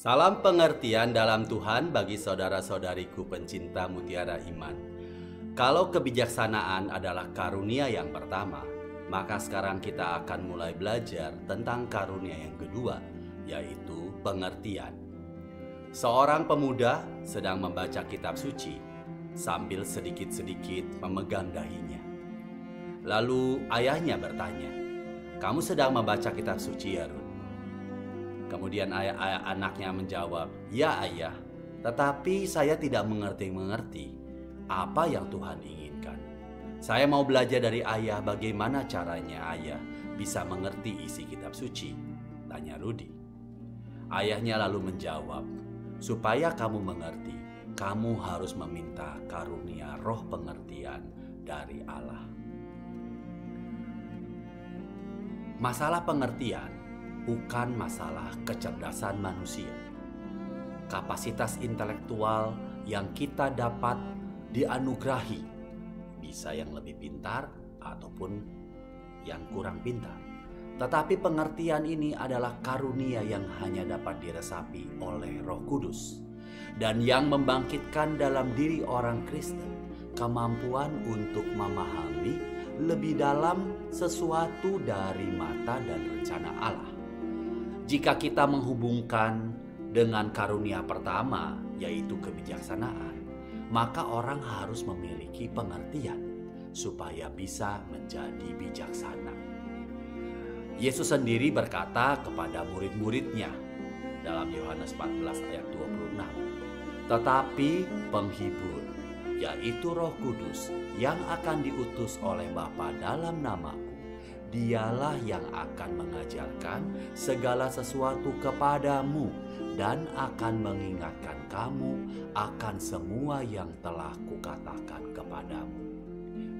Salam pengertian dalam Tuhan bagi saudara-saudariku pencinta mutiara iman. Kalau kebijaksanaan adalah karunia yang pertama, maka sekarang kita akan mulai belajar tentang karunia yang kedua, yaitu pengertian. Seorang pemuda sedang membaca kitab suci sambil sedikit-sedikit memegang dahinya. Lalu ayahnya bertanya, "Kamu sedang membaca kitab suci ya, Rut?" Kemudian anaknya menjawab, "Ya ayah, tetapi saya tidak mengerti apa yang Tuhan inginkan. Saya mau belajar dari ayah bagaimana caranya ayah bisa mengerti isi kitab suci," tanya Rudi. Ayahnya lalu menjawab, "Supaya kamu mengerti, kamu harus meminta karunia roh pengertian dari Allah." Masalah pengertian bukan masalah kecerdasan manusia. Kapasitas intelektual yang kita dapat dianugerahi, bisa yang lebih pintar ataupun yang kurang pintar. Tetapi pengertian ini adalah karunia yang hanya dapat diresapi oleh Roh Kudus, dan yang membangkitkan dalam diri orang Kristen kemampuan untuk memahami lebih dalam sesuatu dari mata dan rencana Allah. Jika kita menghubungkan dengan karunia pertama, yaitu kebijaksanaan, maka orang harus memiliki pengertian supaya bisa menjadi bijaksana. Yesus sendiri berkata kepada murid-muridnya dalam Yohanes 14 ayat 26, "Tetapi penghibur, yaitu Roh Kudus yang akan diutus oleh Bapa dalam namaku, Dialah yang akan mengajarkan segala sesuatu kepadamu dan akan mengingatkan kamu akan semua yang telah kukatakan kepadamu."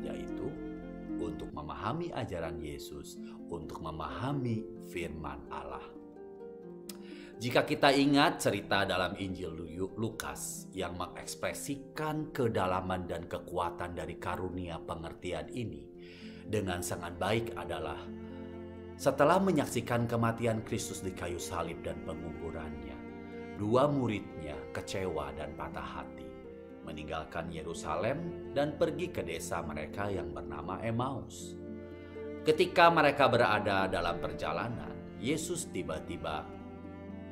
Yaitu untuk memahami ajaran Yesus, untuk memahami firman Allah. Jika kita ingat cerita dalam Injil Lukas yang mengekspresikan kedalaman dan kekuatan dari karunia pengertian ini dengan sangat baik adalah setelah menyaksikan kematian Kristus di kayu salib dan penguburannya, dua muridnya kecewa dan patah hati, meninggalkan Yerusalem dan pergi ke desa mereka yang bernama Emmaus. Ketika mereka berada dalam perjalanan, Yesus tiba-tiba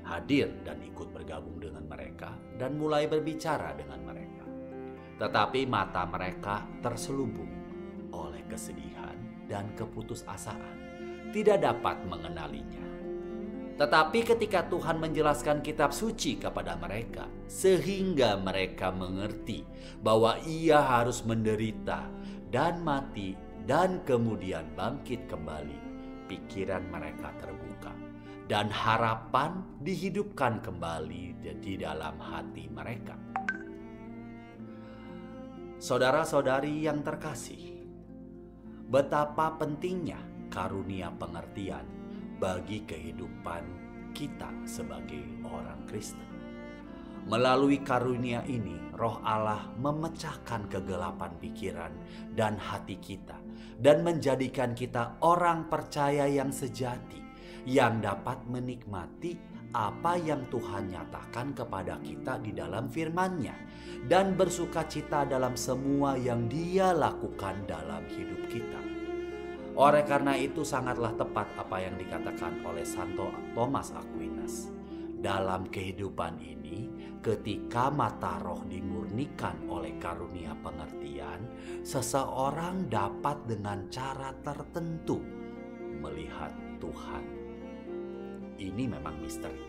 hadir dan ikut bergabung dengan mereka dan mulai berbicara dengan mereka. Tetapi mata mereka terselubung oleh kesedihan dan keputusasaan, tidak dapat mengenalinya. Tetapi ketika Tuhan menjelaskan kitab suci kepada mereka, sehingga mereka mengerti bahwa Ia harus menderita dan mati dan kemudian bangkit kembali, pikiran mereka terbuka dan harapan dihidupkan kembali di dalam hati mereka. Saudara-saudari yang terkasih, betapa pentingnya karunia pengertian bagi kehidupan kita sebagai orang Kristen. Melalui karunia ini, Roh Allah memecahkan kegelapan pikiran dan hati kita dan menjadikan kita orang percaya yang sejati, yang dapat menikmati apa yang Tuhan nyatakan kepada kita di dalam firman-Nya dan bersuka cita dalam semua yang Dia lakukan dalam hidup kita. Oleh karena itu sangatlah tepat apa yang dikatakan oleh Santo Thomas Aquinas. Dalam kehidupan ini, ketika mata roh dimurnikan oleh karunia pengertian, seseorang dapat dengan cara tertentu melihat Tuhan. Ini memang misteri,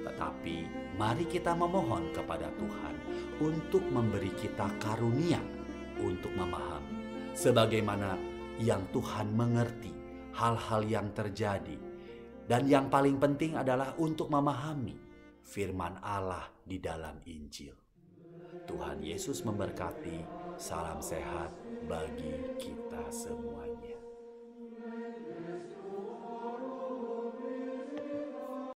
tetapi mari kita memohon kepada Tuhan untuk memberi kita karunia untuk memahami sebagaimana yang Tuhan mengerti hal-hal yang terjadi, dan yang paling penting adalah untuk memahami firman Allah di dalam Injil. Tuhan Yesus memberkati. Salam sehat bagi kita semua.